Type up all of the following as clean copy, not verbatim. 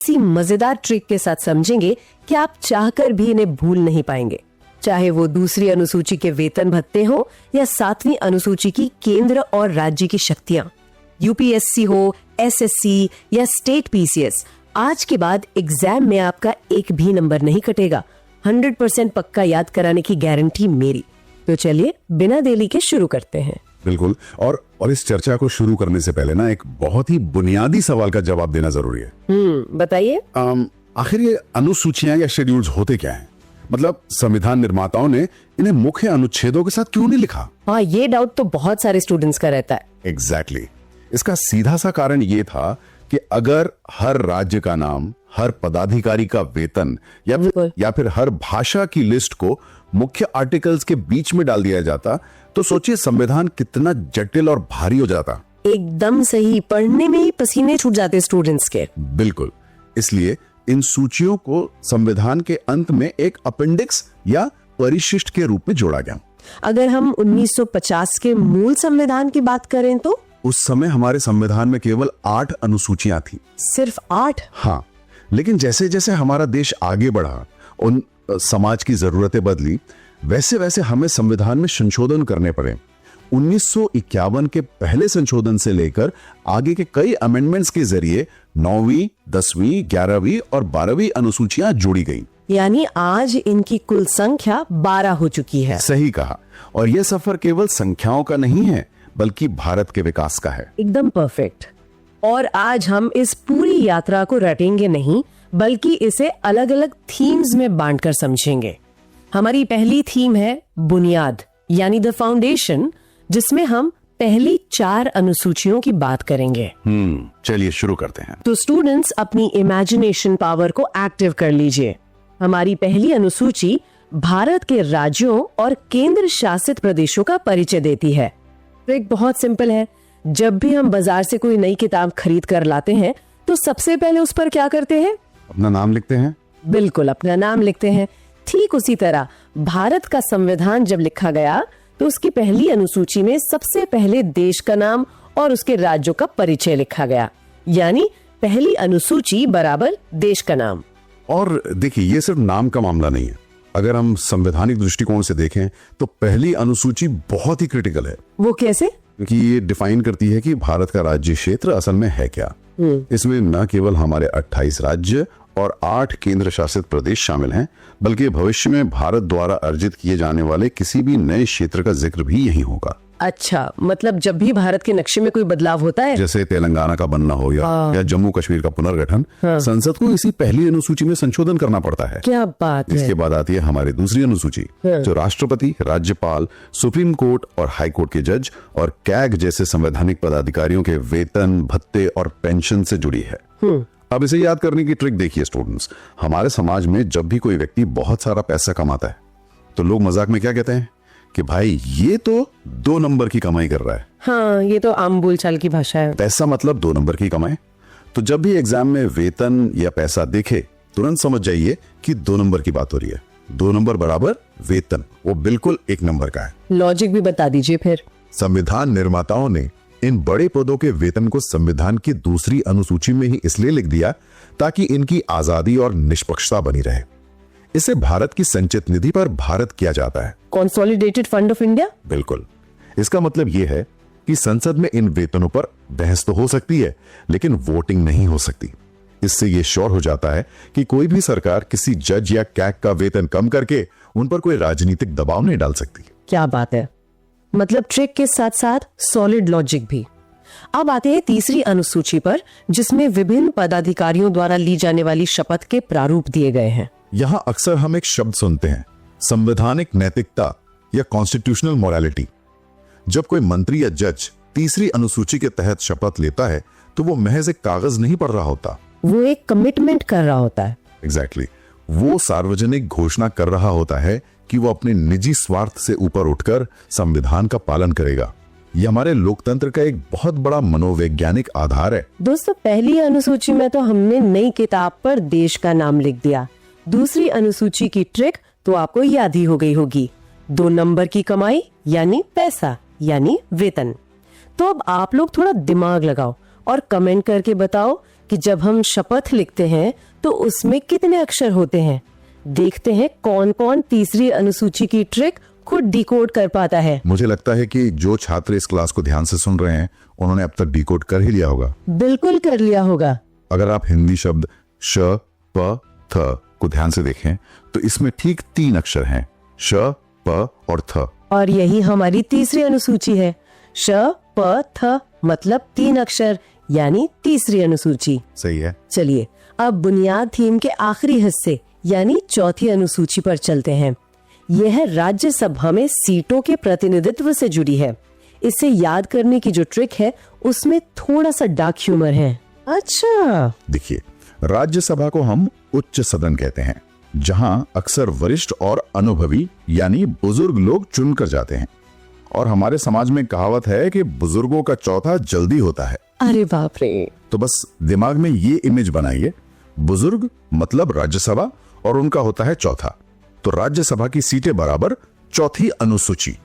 इसी मजेदार ट्रिक के साथ समझेंगे कि आप चाहकर भी इन्हें भूल नहीं पाएंगे, चाहे वो दूसरी अनुसूची के वेतन भत्ते हो या 7वीं अनुसूची की केंद्र और राज्य की शक्तियां। यूपीएससी हो, एसएससी या स्टेट पीसीएस, आज के बाद एग्जाम में आपका एक भी नंबर नहीं कटेगा। 100% पक्का याद कराने की गारंटी मेरी। तो चलिए बिना देरी के शुरू करते हैं। बिल्कुल। और इस चर्चा को शुरू करने से पहले ना एक बहुत ही बुनियादी सवाल का जवाब देना जरूरी है। बताइए। आखिर ये अनुसूचियां या शेड्यूल्स होते क्या हैं? मतलब संविधान निर्माताओं ने इन्हें मुख्य अनुच्छेदों के साथ क्यों नहीं लिखा? हाँ, ये डाउट तो बहुत सारे स्टूडेंट्स का रहता है। एग्जैक्टली। इसका सीधा सा कारण ये था कि अगर हर राज्य का नाम, हर पदाधिकारी का वेतन या फिर हर भाषा की लिस्ट को मुख्य आर्टिकल्स के बीच में डाल दिया जाता तो सोचिए संविधान कितना जटिल और भारी हो जाता। एकदम सही, पढ़ने में ही पसीने छूट जाते स्टूडेंट्स के। बिल्कुल। इसलिए इन सूचियों को संविधान के अंत में एक अपेंडिक्स या परिशिष्ट के रूप में जोड़ा गया। अगर हम 1950 के मूल संविधान की बात करें तो उस समय हमारे संविधान में केवल 8 अनुसूचियां थी। सिर्फ 8? हाँ, लेकिन जैसे जैसे हमारा देश आगे बढ़ा, उन समाज की जरूरतें बदली, वैसे वैसे हमें संविधान में संशोधन करने पड़े। 1951 के पहले संशोधन से लेकर आगे के कई अमेंडमेंट्स के जरिए 9वीं, 10वीं, 11वीं और 12वीं अनुसूचियां जोड़ी गई। यानी आज इनकी कुल संख्या 12 हो चुकी है। सही कहा। और यह सफर केवल संख्याओं का नहीं है, बल्कि भारत के विकास का है। एकदम परफेक्ट। और आज हम इस पूरी यात्रा को रटेंगे नहीं, बल्कि इसे अलग अलग थीम्स में बांटकर समझेंगे। हमारी पहली थीम है बुनियाद, यानी द फाउंडेशन, जिसमें हम पहली 4 अनुसूचियों की बात करेंगे। चलिए शुरू करते हैं। तो स्टूडेंट्स अपनी इमेजिनेशन पावर को एक्टिव कर लीजिए। हमारी पहली अनुसूची भारत के राज्यों और केंद्र शासित प्रदेशों का परिचय देती है। ट्रिक बहुत सिंपल है। जब भी हम बाजार से कोई नई किताब खरीद कर लाते हैं तो सबसे पहले उस पर क्या करते हैं? अपना नाम लिखते हैं। बिल्कुल, अपना नाम लिखते हैं। ठीक उसी तरह भारत का संविधान जब लिखा गया तो उसकी पहली अनुसूची में सबसे पहले देश का नाम और उसके राज्यों का परिचय लिखा गया, यानी पहली अनुसूची बराबर देश का नाम। और देखिए, ये सिर्फ नाम का मामला नहीं है। अगर हम संवैधानिक दृष्टिकोण से देखें तो पहली अनुसूची बहुत ही क्रिटिकल है। वो कैसे? क्योंकि ये डिफाइन करती है कि भारत का राज्य क्षेत्र असल में है क्या। इसमें न केवल हमारे 28 राज्य और 8 केंद्र शासित प्रदेश शामिल हैं, बल्कि भविष्य में भारत द्वारा अर्जित किए जाने वाले किसी भी नए क्षेत्र का जिक्र भी यही होगा। अच्छा, मतलब जब भी भारत के नक्शे में कोई बदलाव होता है, जैसे तेलंगाना का बनना हो या जम्मू कश्मीर का पुनर्गठन, संसद को इसी पहली अनुसूची में संशोधन करना पड़ता है। क्या बात है। इसके बाद आती है हमारी दूसरी अनुसूची, जो राष्ट्रपति, राज्यपाल, सुप्रीम कोर्ट और हाई कोर्ट के जज और कैग जैसे संवैधानिक पदाधिकारियों के वेतन, भत्ते और पेंशन से जुड़ी है। अब इसे याद करने की ट्रिक देखिए स्टूडेंट्स। हमारे समाज में जब भी कोई व्यक्ति बहुत सारा पैसा कमाता है तो लोग मजाक में क्या कहते हैं कि भाई ये तो 2 नंबर की कमाई कर रहा है। हाँ, ये तो आम बोलचाल की भाषा है। पैसा मतलब 2 नंबर की कमाई। तो जब भी एग्जाम में वेतन या पैसा देखे, तुरंत समझ जाइए कि 2 नंबर की बात हो रही है। 2 नंबर बराबर वेतन, वो बिल्कुल 1 नंबर का है। लॉजिक भी बता दीजिए फिर। संविधान निर्माताओं ने इन बड़े पदों के वेतन को संविधान की दूसरी अनुसूची में ही इसलिए लिख दिया ताकि इनकी आजादी और निष्पक्षता बनी रहे। इसे भारत की संचित निधि पर भारत किया जाता है। Consolidated fund of India. बिल्कुल। इसका मतलब यह है कि संसद में इन वेतनों पर बहस तो हो सकती है, लेकिन वोटिंग नहीं हो सकती। इससे यह श्योर हो जाता है कि कोई भी सरकार किसी जज या कैग का वेतन कम करके उन पर कोई राजनीतिक दबाव नहीं डाल सकती। क्या बात है। मतलब ट्रिक के साथ साथ सॉलिड लॉजिक भी। अब आते हैं तीसरी अनुसूची पर, जिसमें विभिन्न पदाधिकारियों द्वारा ली जाने वाली शपथ के प्रारूप दिए गए हैं। यहां अक्सर हम एक शब्द सुनते हैं, संवैधानिक नैतिकता या कॉन्स्टिट्यूशनल मोरालिटी। जब कोई मंत्री या जज तीसरी अनुसूची के तहत शपथ लेता है तो वो महज एक कागज नहीं पढ़ रहा होता, वो एक कमिटमेंट कर रहा होता है। एग्जैक्टली। वो सार्वजनिक घोषणा कर रहा होता है कि वो अपने निजी स्वार्थ से ऊपर उठकर संविधान का पालन करेगा। ये हमारे लोकतंत्र का एक बहुत बड़ा मनोवैज्ञानिक आधार है। दोस्तों, पहली अनुसूची में तो हमने नई किताब पर देश का नाम लिख दिया। दूसरी अनुसूची की ट्रिक तो आपको याद ही हो गई होगी, 2 नंबर की कमाई यानी पैसा यानी वेतन। तो अब आप लोग थोड़ा दिमाग लगाओ और कमेंट करके बताओ कि जब हम शपथ लिखते हैं तो उसमें कितने अक्षर होते हैं। देखते हैं कौन कौन तीसरी अनुसूची की ट्रिक खुद डिकोड कर पाता है। मुझे लगता है कि जो छात्र इस क्लास को ध्यान से सुन रहे हैं उन्होंने अब तक डिकोड कर ही लिया होगा। बिल्कुल कर लिया होगा। अगर आप हिंदी शब्द श, प, थ को ध्यान से देखें तो इसमें ठीक 3 अक्षर हैं, श, प और थ। और यही हमारी तीसरी अनुसूची है। श, प, थ मतलब 3 अक्षर, यानी तीसरी अनुसूची। सही है। चलिए अब बुनियाद थीम के आखिरी हिस्से यानी चौथी अनुसूची पर चलते हैं। यह राज्यसभा में सीटों के प्रतिनिधित्व से जुड़ी है। इसे याद करने की जो ट्रिक है उसमें थोड़ा सा डार्क ह्यूमर है। अच्छा, देखिए, राज्यसभा को हम उच्च सदन कहते हैं, जहां अक्सर वरिष्ठ और अनुभवी यानी बुजुर्ग लोग चुनकर जाते हैं। और हमारे समाज में कहावत है कि बुजुर्गों का चौथा जल्दी होता है। अरे बाप रे। तो बस दिमाग में ये इमेज बनाइए, बुजुर्ग मतलब राज्यसभा और उनका होता है चौथा, तो राज्यसभा की सीटें बराबर चौथी अनुसूची।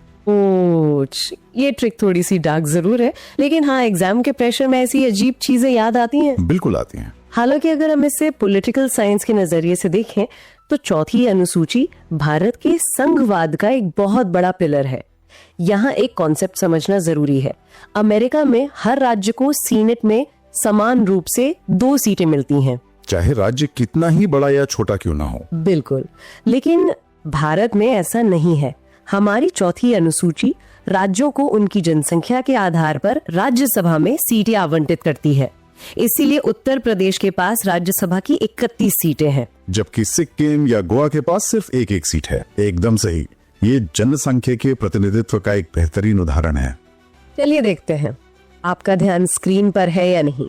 ये ट्रिक थोड़ी सी डार्क जरूर है, लेकिन हाँ, एग्जाम के प्रेशर में ऐसी अजीब चीजें याद आती हैं। बिल्कुल आती हैं। हालांकि अगर हम इसे पॉलिटिकल साइंस के नजरिए से देखें तो चौथी अनुसूची भारत के संघवाद का एक बहुत बड़ा पिलर है। यहाँ एक कॉन्सेप्ट समझना जरूरी है। अमेरिका में हर राज्य को सीनेट में समान रूप से 2 सीटें मिलती हैं, चाहे राज्य कितना ही बड़ा या छोटा क्यों ना हो। बिल्कुल, लेकिन भारत में ऐसा नहीं है। हमारी चौथी अनुसूची राज्यों को उनकी जनसंख्या के आधार पर राज्यसभा में सीटें आवंटित करती है। इसीलिए उत्तर प्रदेश के पास राज्यसभा की 31 सीटें हैं, जबकि सिक्किम या गोवा के पास सिर्फ एक सीट है। एकदम सही। ये जनसंख्या के प्रतिनिधित्व का एक बेहतरीन उदाहरण है। चलिए देखते हैं आपका ध्यान स्क्रीन पर है या नहीं।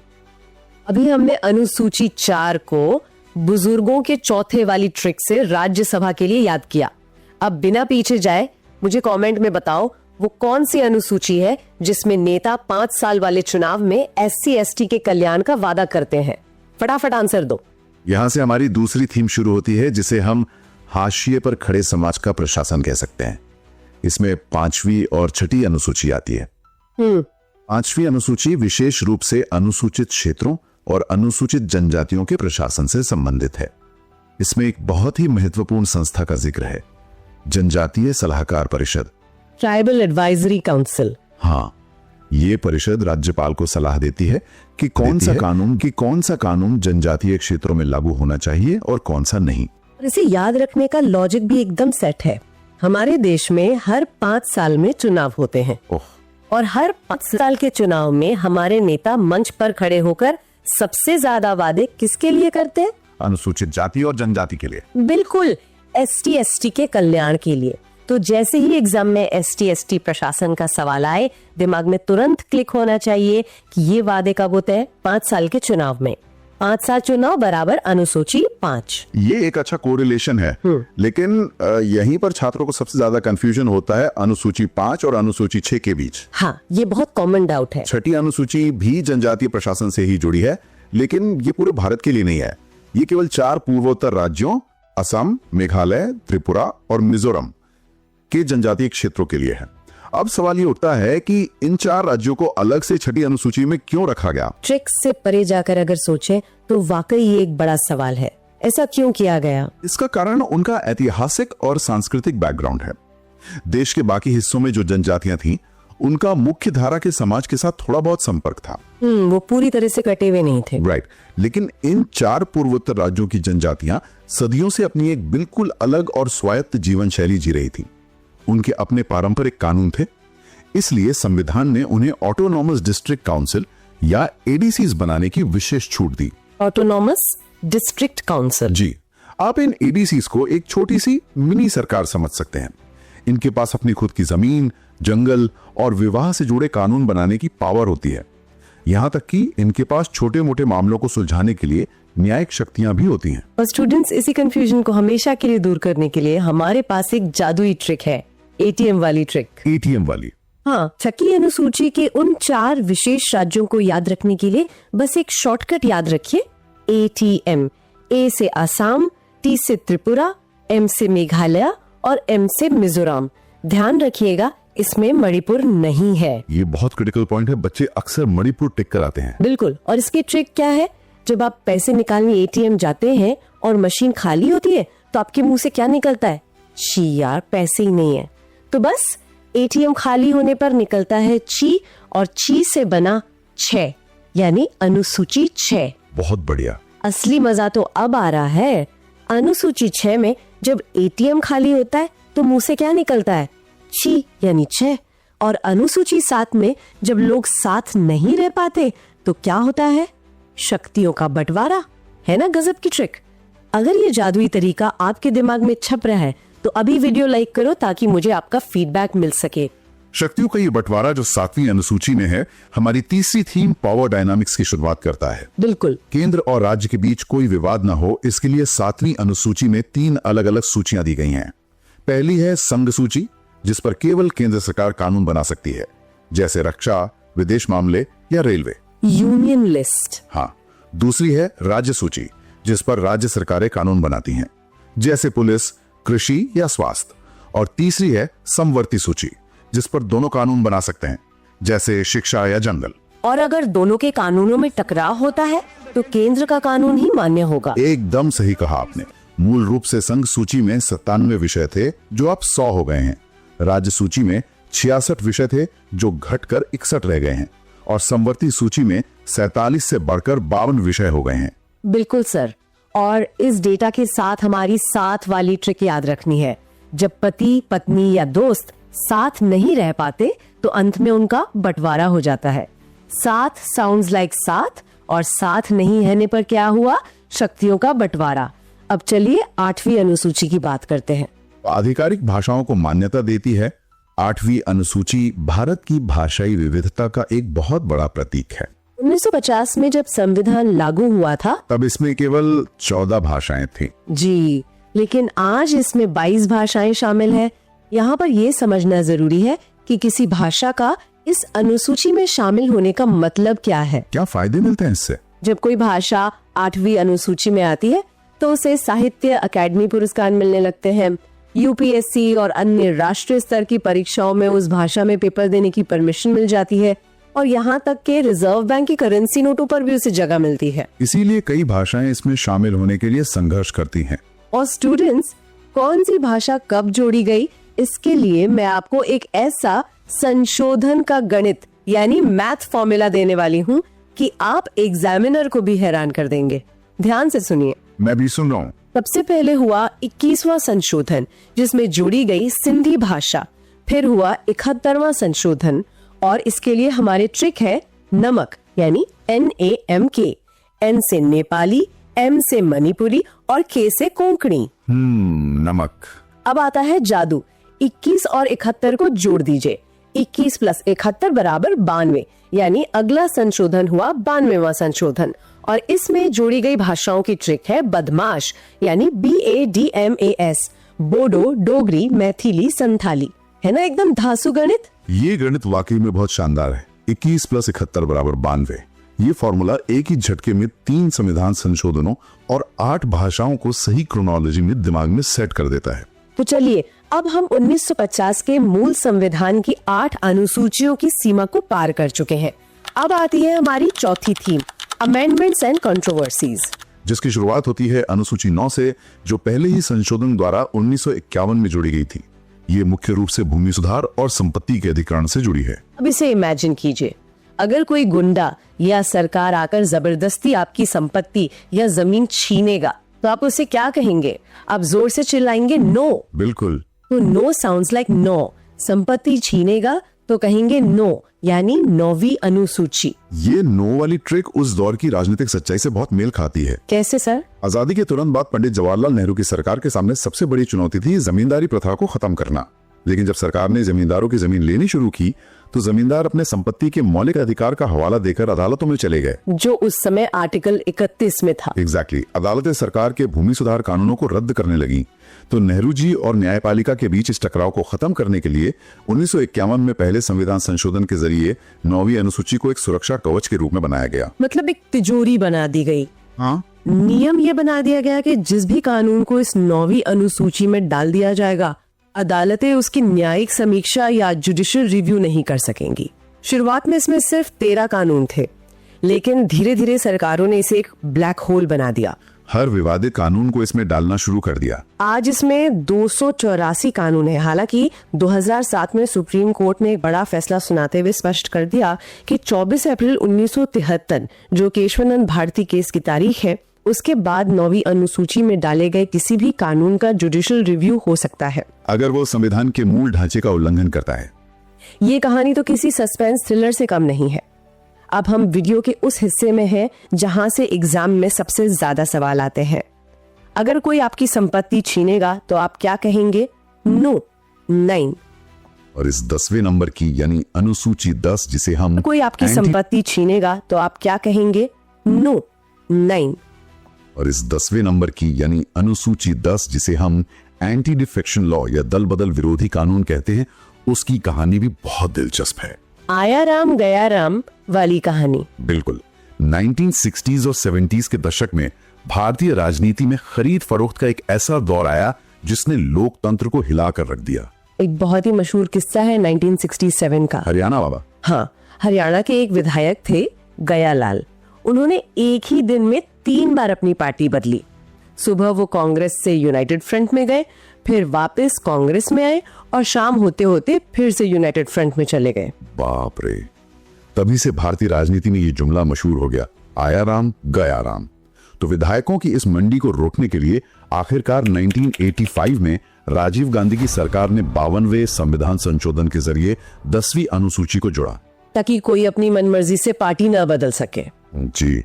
अभी हमने अनुसूची 4 को बुजुर्गों के चौथे वाली ट्रिक से राज्यसभा के लिए याद किया। अब बिना पीछे जाए मुझे कमेंट में बताओ वो कौन सी अनुसूची है जिसमें नेता 5 साल वाले चुनाव में SC/ST के कल्याण का वादा करते हैं। फटाफट आंसर दो। यहाँ से हमारी दूसरी थीम शुरू होती है, जिसे हम हाशिए पर खड़े समाज का प्रशासन कह सकते हैं। इसमें 5वीं और 6ठी अनुसूची आती है। 5वीं अनुसूची विशेष रूप से अनुसूचित क्षेत्रों और अनुसूचित जनजातियों के प्रशासन से संबंधित है। इसमें एक बहुत ही महत्वपूर्ण संस्था का जिक्र है, जनजातीय सलाहकार परिषद, ट्राइबल एडवाइजरी काउंसिल। हाँ, ये परिषद राज्यपाल को सलाह देती है कि कौन सा कानून जनजातीय क्षेत्रों में लागू होना चाहिए और कौन सा नहीं। इसे याद रखने का लॉजिक भी एकदम सेट है। हमारे देश में हर 5 साल में चुनाव होते हैं और हर 5 साल के चुनाव में हमारे नेता मंच पर खड़े होकर सबसे ज्यादा वादे किसके लिए करते हैं? अनुसूचित जाति और जनजाति के लिए। बिल्कुल, ST/ST के कल्याण के लिए। तो जैसे ही एग्जाम में ST/ST प्रशासन का सवाल आए, दिमाग में तुरंत क्लिक होना चाहिए कि ये वादे कब होते हैं? 5 साल के चुनाव में। 5 साल चुनाव बराबर अनुसूची 5। ये एक अच्छा कोरिलेशन है, लेकिन यहीं पर छात्रों को सबसे ज्यादा कंफ्यूजन होता है अनुसूची 5 और अनुसूची 6 के बीच। हाँ, ये बहुत कॉमन डाउट है। 6ठी अनुसूची भी जनजातीय प्रशासन से ही जुड़ी है, लेकिन ये पूरे भारत के लिए नहीं है। ये केवल 4 पूर्वोत्तर राज्यों असम, मेघालय, त्रिपुरा और मिजोरम के जनजातीय क्षेत्रों के लिए है। अब सवाल ये उठता है कि इन 4 राज्यों को अलग से 6ठी अनुसूची में क्यों रखा गया? ट्रिक से परे जाकर अगर सोचें तो वाकई ये एक बड़ा सवाल है। ऐसा क्यों किया गया? इसका कारण उनका ऐतिहासिक और सांस्कृतिक बैकग्राउंड है। देश के बाकी हिस्सों में जो जनजातियां थीं, उनका मुख्य धारा के समाज के साथ थोड़ा बहुत संपर्क था। वो पूरी तरह से कटे हुए नहीं थे। राइट। लेकिन इन 4 पूर्वोत्तर राज्यों की जनजातियां सदियों से अपनी एक बिल्कुल अलग और स्वायत्त जीवन शैली जी रही थी। उनके अपने पारंपरिक कानून थे, इसलिए संविधान ने उन्हें ऑटोनॉमस डिस्ट्रिक्ट काउंसिल या ADCs बनाने की विशेष छूट दी। Autonomous district council. जी, आप इन ADCs को एक छोटी सी मिनी सरकार समझ सकते हैं। इनके पास अपनी खुद की जमीन, जंगल और विवाह से जुड़े कानून बनाने की पावर होती है। यहाँ तक कि इनके पास छोटे मोटे मामलों को सुलझाने के लिए न्यायिक शक्तियां भी होती हैं। और स्टूडेंट्स, इसी कंफ्यूजन को हमेशा के लिए दूर करने के लिए हमारे पास एक जादुई ट्रिक है, ATM वाली ट्रिक। ATM वाली? हाँ, 6ठी अनुसूची के उन 4 विशेष राज्यों को याद रखने के लिए बस एक शॉर्टकट याद रखिए, ATM। A से आसाम, T से त्रिपुरा, M से मेघालय और M से मिजोरम। ध्यान रखिएगा, इसमें मणिपुर नहीं है। ये बहुत क्रिटिकल पॉइंट है, बच्चे अक्सर मणिपुर टिक कर आते हैं। बिल्कुल। और इसकी ट्रिक क्या है? जब आप पैसे निकालने एटीएम जाते हैं और मशीन खाली होती है तो आपके मुंह से क्या निकलता है? छी यार, पैसे ही नहीं है। तो बस एटीएम खाली होने पर निकलता है ची, और ची से बना 6 यानी अनुसूची 6। बहुत बढ़िया। असली मजा तो अब आ रहा है। अनुसूची 6 में जब एटीएम खाली होता है तो मुंह से क्या निकलता है? छी यानी 6। और अनुसूची 7 में जब लोग साथ नहीं रह पाते तो क्या होता है? शक्तियों का बंटवारा। है ना गजब की ट्रिक। अगर ये जादुई तरीका आपके दिमाग में छप रहा है तो अभी वीडियो लाइक करो ताकि मुझे आपका फीडबैक मिल सके। शक्तियों का ये बंटवारा जो 7वीं अनुसूची में है, हमारी तीसरी थीम पावर डायनामिक्स की शुरुआत करता है। बिल्कुल। केंद्र और राज्य के बीच कोई विवाद न हो, इसके लिए 7वीं अनुसूची में 3 अलग अलग सूचियां दी गई हैं। पहली है संघ सूची, जिस पर केवल केंद्र सरकार कानून बना सकती है, जैसे रक्षा, विदेश मामले या रेलवे। Union list. हाँ। दूसरी है राज्य सूची, जिस पर राज्य सरकारें कानून बनाती हैं, जैसे पुलिस, कृषि या स्वास्थ्य। और तीसरी है समवर्ती सूची, जिस पर दोनों कानून बना सकते हैं, जैसे शिक्षा या जंगल। और अगर दोनों के कानूनों में टकराव होता है तो केंद्र का कानून ही मान्य होगा। एकदम सही कहा आपने। मूल रूप से संघ सूची में 97 विषय थे जो अब 100 हो गए हैं। राज्य सूची में 66 विषय थे जो घटकर 61 रह गए हैं, और समवर्ती सूची में 47 से बढ़कर 52 विषय हो गए हैं। बिल्कुल सर। और इस डेटा के साथ हमारी 7 वाली ट्रिक याद रखनी है। जब पति, पत्नी या दोस्त साथ नहीं रह पाते तो अंत में उनका बंटवारा हो जाता है। 7 साउंड्स लाइक 7, और साथ नहीं रहने पर क्या हुआ? शक्तियों का बंटवारा। अब चलिए 8वीं अनुसूची की बात करते हैं। आधिकारिक भाषाओं को मान्यता देती है। 8वीं अनुसूची भारत की भाषाई विविधता का एक बहुत बड़ा प्रतीक है। 1950 में जब संविधान लागू हुआ था तब इसमें केवल 14 भाषाएं थी। जी, लेकिन आज इसमें 22 भाषाएं शामिल है। यहाँ पर यह समझना जरूरी है कि किसी भाषा का इस अनुसूची में शामिल होने का मतलब क्या है। क्या फायदे मिलते हैं इससे? जब कोई भाषा 8वीं अनुसूची में आती है तो उसे साहित्य अकादमी पुरस्कार मिलने लगते हैं। यूपीएससी और अन्य राष्ट्रीय स्तर की परीक्षाओं में उस भाषा में पेपर देने की परमिशन मिल जाती है, और यहाँ तक के रिजर्व बैंक की करेंसी नोटों पर भी उसे जगह मिलती है। इसीलिए कई भाषाएं इसमें शामिल होने के लिए संघर्ष करती हैं। और स्टूडेंट्स, कौन सी भाषा कब जोड़ी गई, इसके लिए मैं आपको एक ऐसा संशोधन का गणित यानी मैथ फॉर्मूला देने वाली हूँ कि आप एग्जामिनर को भी हैरान कर देंगे। ध्यान से सुनिए। मैं भी सुन रहा हूँ। सबसे पहले हुआ 21वां संशोधन, जिसमें जोड़ी गई सिंधी भाषा। फिर हुआ 71वां संशोधन, और इसके लिए हमारे ट्रिक है नमक यानी NAMK। N से नेपाली, M से मणिपुरी और K से कोंकणी। नमक। अब आता है जादू। 21 और 71 को जोड़ दीजिए। 21 + 71 = 92, यानी अगला संशोधन हुआ 92वां संशोधन, और इसमें जोड़ी गई भाषाओं की ट्रिक है बदमाश यानी BADMAS। बोडो, डोगरी, मैथिली, संथाली। है ना एकदम धासु गणित। ये गणित वाकई में बहुत शानदार है। 21 + 71 = 92। ये फॉर्मूला एक ही झटके में 3 संविधान संशोधनों और 8 भाषाओं को सही क्रोनोलॉजी में दिमाग में सेट कर देता है। तो चलिए अब हम 1950 के मूल संविधान की 8 अनुसूचियों की सीमा को पार कर चुके हैं। अब आती है हमारी चौथी थीम, अमेंडमेंट्स एंड कंट्रोवर्सीज, जिसकी शुरुआत होती है अनुसूची 9 से, जो पहले ही संशोधन द्वारा 1951 में जोड़ी गई थी। ये मुख्य रूप से भूमि सुधार और संपत्ति के अधिकरण से जुड़ी है। अब इसे इमेजिन कीजिए, अगर कोई गुंडा या सरकार आकर जबरदस्ती आपकी संपत्ति या जमीन छीनेगा तो आप उसे क्या कहेंगे? आप जोर से चिल्लाएंगे नो। बिल्कुल। तो नो साउंड्स लाइक नो। संपत्ति छीनेगा तो कहेंगे नो, यानी 9वीं अनुसूची। ये नो वाली ट्रिक उस दौर की राजनीतिक सच्चाई से बहुत मेल खाती है। कैसे सर? आजादी के तुरंत बाद पंडित जवाहरलाल नेहरू की सरकार के सामने सबसे बड़ी चुनौती थी जमींदारी प्रथा को खत्म करना। लेकिन जब सरकार ने जमींदारों की जमीन लेनी शुरू की तो जमींदार अपने संपत्ति के मौलिक अधिकार का हवाला देकर अदालतों में चले गए, जो उस समय आर्टिकल 31 में था। एग्जैक्टली। अदालतें सरकार के भूमि सुधार कानूनों को रद्द करने लगी। तो नेहरू जी और न्यायपालिका के बीच इस टकराव को खत्म करने के लिए 1951 में पहले संविधान संशोधन के जरिए 9वीं अनुसूची को एक सुरक्षा कवच के रूप में बनाया गया। मतलब एक तिजोरी बना दी गई। हाँ। नियम ये बना दिया गया कि जिस भी कानून को इस 9वीं अनुसूची में डाल दिया जाएगा, अदालतें उसकी न्यायिक समीक्षा या जुडिशियल रिव्यू नहीं कर सकेंगी। शुरुआत में इसमें सिर्फ 13 कानून थे, लेकिन धीरे धीरे सरकारों ने इसे एक ब्लैक होल बना दिया। हर विवादित कानून को इसमें डालना शुरू कर दिया। आज इसमें 284 कानून है। हालांकि 2007 में सुप्रीम कोर्ट ने एक बड़ा फैसला सुनाते हुए स्पष्ट कर दिया कि 24 अप्रैल 1973 जो केशवानंद भारती केस की तारीख है, उसके बाद 9वीं अनुसूची में डाले गए किसी भी कानून का जुडिशियल रिव्यू हो सकता है अगर वो संविधान के मूल ढांचे का उल्लंघन करता है। ये कहानी तो किसी सस्पेंस थ्रिलर से कम नहीं है। अब हम वीडियो के उस हिस्से में हैं जहां से एग्जाम में सबसे ज्यादा सवाल आते हैं। अगर कोई आपकी संपत्ति छीनेगा तो आप क्या कहेंगे? नो, नहीं। और इस 10वें नंबर की यानी अनुसूची 10 जिसे हम कोई आपकी संपत्ति छीनेगा तो आप क्या कहेंगे? नो, नहीं। और इस 10वें नंबर की यानी अनुसूची 10 जिसे हम एंटी डिफेक्शन लॉ या दल बदल विरोधी कानून कहते हैं, उसकी कहानी भी बहुत दिलचस्प है। आया राम गया राम वाली कहानी। बिल्कुल। 1960s और 70s के दशक में भारतीय राजनीति में खरीद फरोख्त का एक ऐसा दौर आया जिसने लोकतंत्र को हिला कर रख दिया। एक बहुत ही मशहूर किस्सा है 1967 का। हरियाणा बाबा। हाँ, हरियाणा के एक विधायक थे गयालाल। उन्होंने एक ही दिन में 3 बार अपनी पार्टी बदली। सुबह वो कांग्रेस से यूनाइटेड फ्रंट में गए, फिर वापस कांग्रेस में आए और शाम होते होते फिर से यूनाइटेड फ्रंट में चले गए। बाप रे। तभी से भारतीय राजनीति में ये जुमला मशहूर हो गया, आया राम गया राम। तो विधायकों की इस मंडी को रोकने के लिए आखिरकार 1985 में राजीव गांधी की सरकार ने 52वें संविधान संशोधन के जरिए 10वीं अनुसूची को जोड़ा, ताकि कोई अपनी मनमर्जी से पार्टी न बदल सके। जी।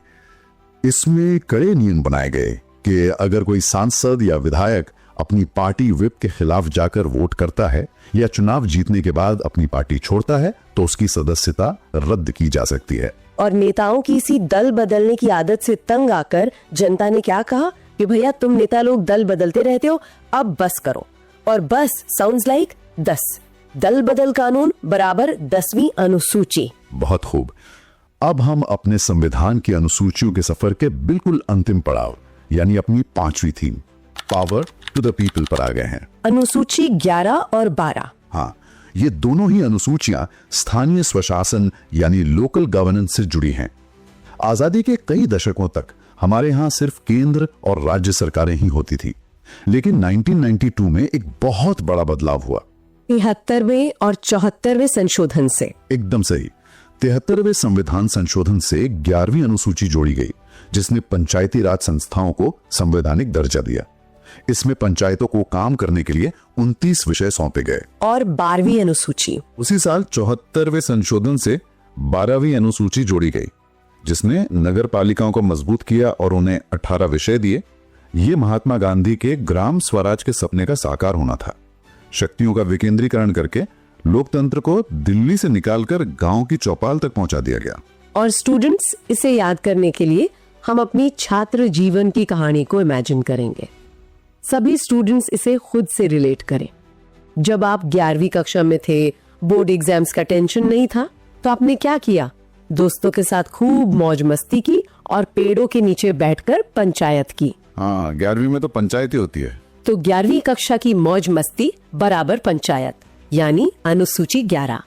इसमें कड़े नियम बनाए गए कि अगर कोई सांसद या विधायक अपनी पार्टी व्हिप के खिलाफ जाकर वोट करता है या चुनाव जीतने के बाद अपनी पार्टी छोड़ता है तो उसकी सदस्यता रद्द की जा सकती है। और नेताओं की इसी दल बदलने की आदत से तंग आकर जनता ने क्या कहा कि भैया तुम नेता लोग दल बदलते रहते हो, अब बस करो। और बस साउंड्स लाइक 10। दल बदल कानून बराबर 10वीं अनुसूची। बहुत खूब। अब हम अपने संविधान की अनुसूचियों के सफर के बिल्कुल अंतिम पड़ाव यानी अपनी 5वीं theme power to the people पर आ गए हैं। अनुसूची 11 और 12। हाँ, ये दोनों ही अनुसूचियां स्थानीय स्वशासन यानी लोकल गवर्नेंस से जुड़ी हैं। आजादी के कई दशकों तक हमारे यहाँ सिर्फ केंद्र और राज्य सरकारें ही होती थी, लेकिन 1992 में एक बहुत बड़ा बदलाव हुआ। 73वें और 74वें संशोधन से। एकदम सही। 73वें संविधान संशोधन से 11वीं अनुसूची जोड़ी गई, जिसने पंचायती राज संस्थाओं को संवैधानिक दर्जा दिया। इसमें पंचायतों को काम करने के लिए 29 विषय सौंपे गए। और 12वीं अनुसूची। उसी साल 74वें संशोधन से 12वीं अनुसूची जोड़ी गई, जिसने नगर पालिकाओं को मजबूत किया और उन्हें 18 विषय दिए। ये महात्मा गांधी के ग्राम स्वराज के सपने का साकार होना था। शक्तियों का विकेंद्रीकरण करके लोकतंत्र को दिल्ली से निकालकर गांव की चौपाल तक पहुंचा दिया गया। और स्टूडेंट्स, इसे याद करने के लिए हम अपनी छात्र जीवन की कहानी को इमेजिन करेंगे। सभी स्टूडेंट्स इसे खुद से रिलेट करें। जब आप 11वीं कक्षा में थे, बोर्ड एग्जाम्स का टेंशन नहीं था, तो आपने क्या किया? दोस्तों के साथ खूब मौज मस्ती की और पेड़ों के नीचे बैठकर पंचायत की। हाँ, 11वीं में तो पंचायत ही होती है। तो 11वीं कक्षा की मौज मस्ती बराबर पंचायत यानी अनुसूची 11।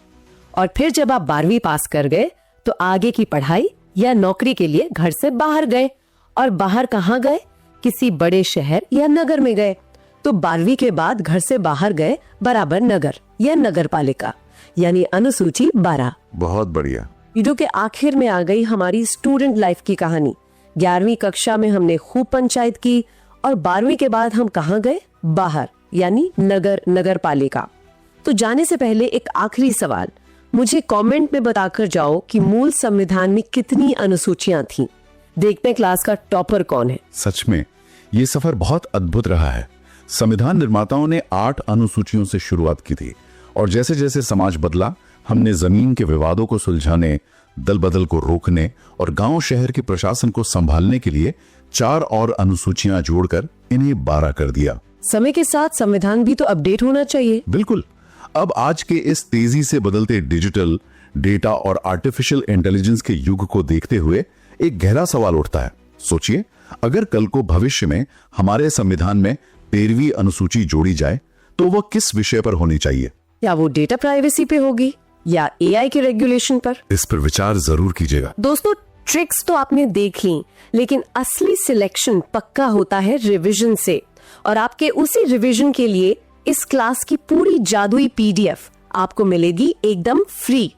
और फिर जब आप 12वीं पास कर गए तो आगे की पढ़ाई या नौकरी के लिए घर से बाहर गए। और बाहर कहाँ गए? किसी बड़े शहर या नगर में गए। तो 12वीं के बाद घर से बाहर गए बराबर नगर या नगर पालिका यानी अनुसूची 12। बहुत बढ़िया। वीडियो के आखिर में आ गई हमारी स्टूडेंट लाइफ की कहानी। 11वीं कक्षा में हमने खूब पंचायत की और 12वीं के बाद हम कहाँ गए? बाहर यानी नगर पालिका। तो जाने से पहले एक आखिरी सवाल, मुझे कमेंट में बताकर जाओ कि मूल संविधान में कितनी अनुसूचियां थीं। देखते हैं क्लास का टॉपर कौन है। सच में ये सफर बहुत अद्भुत रहा है। संविधान निर्माताओं ने 8 अनुसूचियों से शुरुआत की थी और जैसे जैसे समाज बदला, हमने जमीन के विवादों को सुलझाने, दल बदल को रोकने और गांव शहर के प्रशासन को संभालने के लिए 4 और अनुसूचियां जोड़कर इन्हें 12 कर दिया। समय के साथ संविधान भी तो अपडेट होना चाहिए। बिल्कुल। अब आज के इस तेजी से बदलते डिजिटल, डेटा और आर्टिफिशियल इंटेलिजेंस के युग को देखते हुए एक गहरा सवाल उठता है। सोचिए, अगर कल को भविष्य में हमारे संविधान में 13वीं अनुसूची जोड़ी जाए तो वह किस विषय पर होनी चाहिए? या वो डेटा प्राइवेसी पे होगी या एआई के रेगुलेशन पर? इस पर विचार जरूर कीजिएगा। दोस्तों, ट्रिक्स तो आपने देख ली, लेकिन असली सिलेक्शन पक्का होता है रिवीजन से। और आपके उसी रिवीजन के लिए इस क्लास की पूरी जादुई PDF आपको मिलेगी एकदम फ्री।